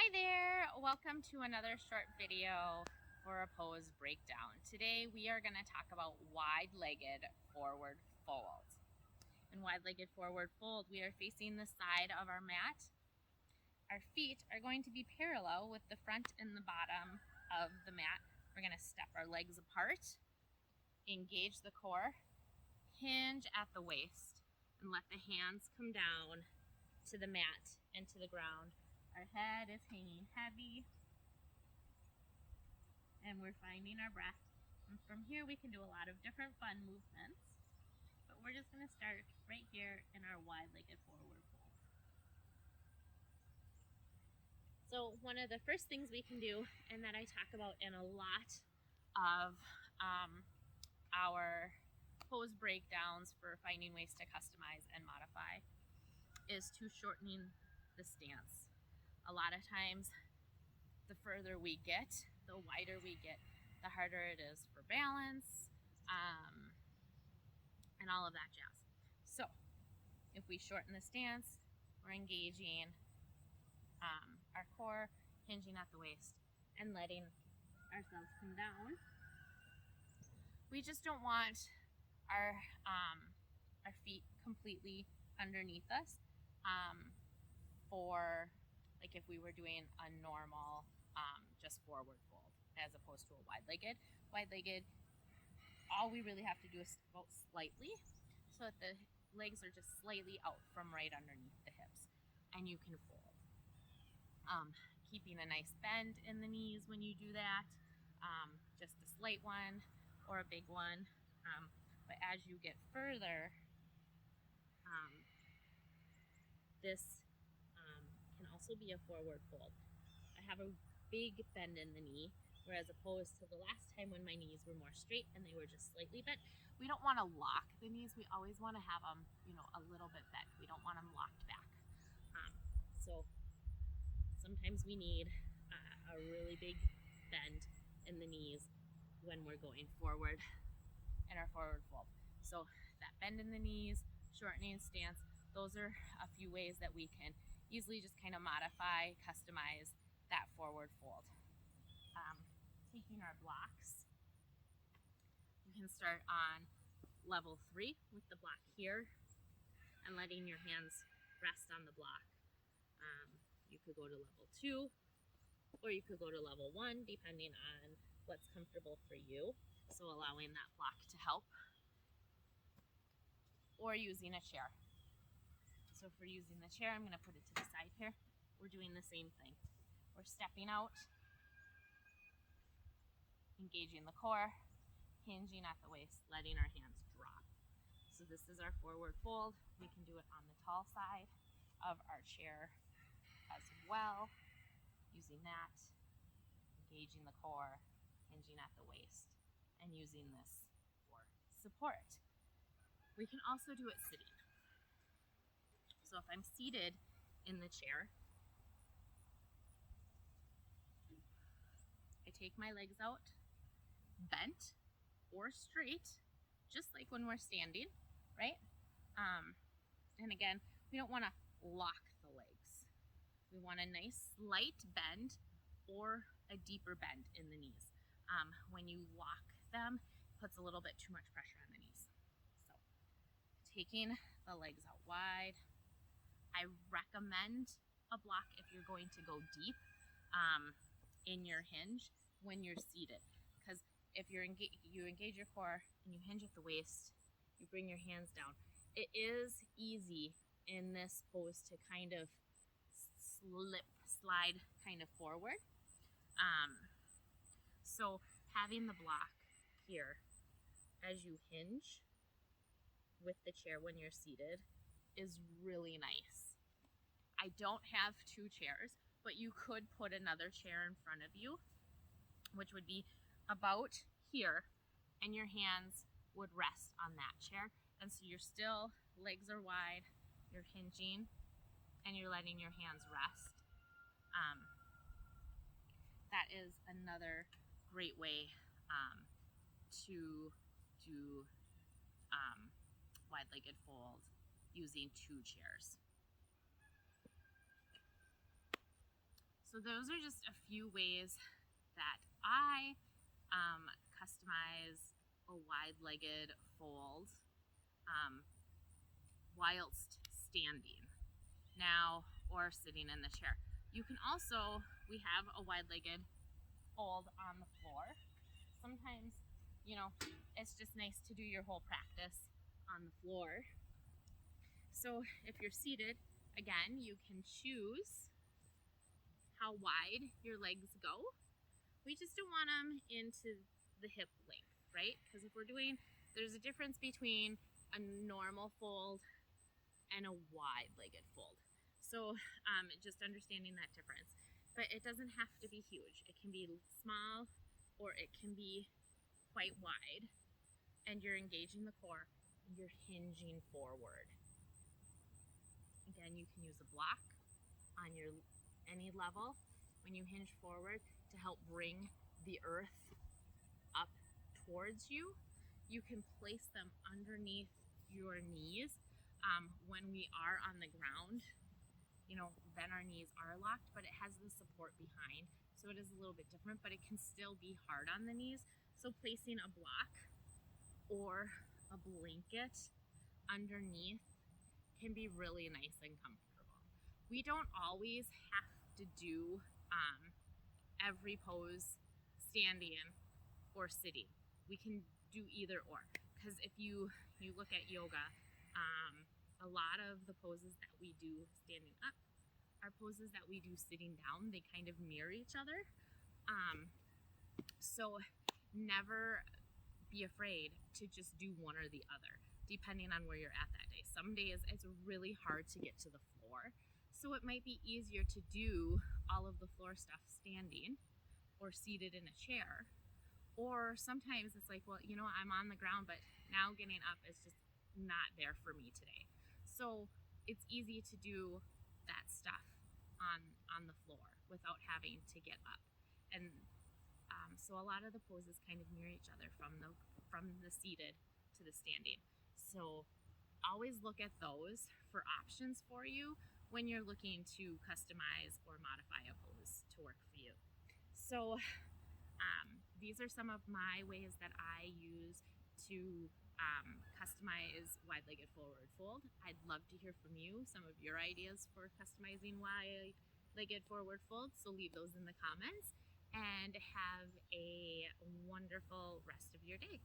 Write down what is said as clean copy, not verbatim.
Hi there, welcome to another short video for a pose breakdown. Today we are going to talk about wide-legged forward fold. In wide-legged forward fold, we are facing the side of our mat. Our feet are going to be parallel with the front and the bottom of the mat. We're going to step our legs apart, engage the core, hinge at the waist, and let the hands come down to the mat and to the ground. Our head is hanging heavy and we're finding our breath. And from here we can do a lot of different fun movements, but we're just going to start right here in our wide-legged forward fold. So one of the first things we can do, and that I talk about in a lot of our pose breakdowns for finding ways to customize and modify, is to shortening the stance. A lot of times, the further we get, the wider we get, the harder it is for balance, and all of that jazz. So if we shorten the stance, we're engaging our core, hinging at the waist, and letting ourselves come down. We just don't want our feet completely underneath us for like if we were doing a normal just forward fold as opposed to a wide-legged. Wide-legged, all we really have to do is go slightly so that the legs are just slightly out from right underneath the hips, and you can fold. Keeping a nice bend in the knees when you do that, just a slight one or a big one. But as you get further, this can also be a forward fold. I have a big bend in the knee, whereas opposed to the last time when my knees were more straight and they were just slightly bent. We don't want to lock the knees. We always want to have them, a little bit bent. We don't want them locked back. So sometimes we need a really big bend in the knees when we're going forward in our forward fold. So that bend in the knees, shortening stance, those are a few ways that we can easily just kind of modify, customize that forward fold. Taking our blocks, you can start on level 3 with the block here and letting your hands rest on the block. You could go to level 2 or you could go to level 1 depending on what's comfortable for you. So allowing that block to help, or using a chair. So if we're using the chair, I'm going to put it to the side here. We're doing the same thing. We're stepping out, engaging the core, hinging at the waist, letting our hands drop. So this is our forward fold. We can do it on the tall side of our chair as well, using that, engaging the core, hinging at the waist, and using this for support. We can also do it sitting. So if I'm seated in the chair, I take my legs out, bent or straight, just like when we're standing, right? And again, we don't want to lock the legs. We want a nice slight bend or a deeper bend in the knees. When you lock them, it puts a little bit too much pressure on the knees. So taking the legs out wide. I recommend a block if you're going to go deep in your hinge when you're seated, because if you engage your core and you hinge at the waist, you bring your hands down. It is easy in this pose to kind of slide kind of forward. So having the block here as you hinge with the chair when you're seated is really nice. I don't have 2 chairs, but you could put another chair in front of you, which would be about here, and your hands would rest on that chair. And so you're still, legs are wide, you're hinging, and you're letting your hands rest. That is another great way to do wide-legged fold using 2 chairs. So So those are just a few ways that I customize a wide-legged fold whilst standing now or sitting in the chair. You can also, we have a wide-legged fold on the floor. Sometimes, you know, it's just nice to do your whole practice on the floor. So if you're seated, again, you can choose how wide your legs go. We just don't want them into the hip length, right? Because if we're doing, there's a difference between a normal fold and a wide-legged fold. So just understanding that difference. But it doesn't have to be huge. It can be small or it can be quite wide. And you're engaging the core and you're hinging forward. Again, you can use a block on your any level when you hinge forward to help bring the earth up towards you. You can place them underneath your knees. When we are on the ground, you know, then our knees are locked, but it has the support behind. So it is a little bit different, but it can still be hard on the knees. So placing a block or a blanket underneath can be really nice and comfortable. We don't always have to do every pose standing or sitting. We can do either or, because if you look at yoga, a lot of the poses that we do standing up are poses that we do sitting down. They kind of mirror each other. So never be afraid to just do one or the other, depending on where you're at that day. Some days it's really hard to get to the floor, so it might be easier to do all of the floor stuff standing or seated in a chair. Or sometimes it's like, well, you know, I'm on the ground, but now getting up is just not there for me today. So it's easy to do that stuff on the floor without having to get up. And so a lot of the poses kind of mirror each other from the seated to the standing. So always look at those for options for you when you're looking to customize or modify a pose to work for you. So these are some of my ways that I use to customize wide-legged forward fold. I'd love to hear from you, some of your ideas for customizing wide-legged forward fold, so leave those in the comments, and have a wonderful rest of your day.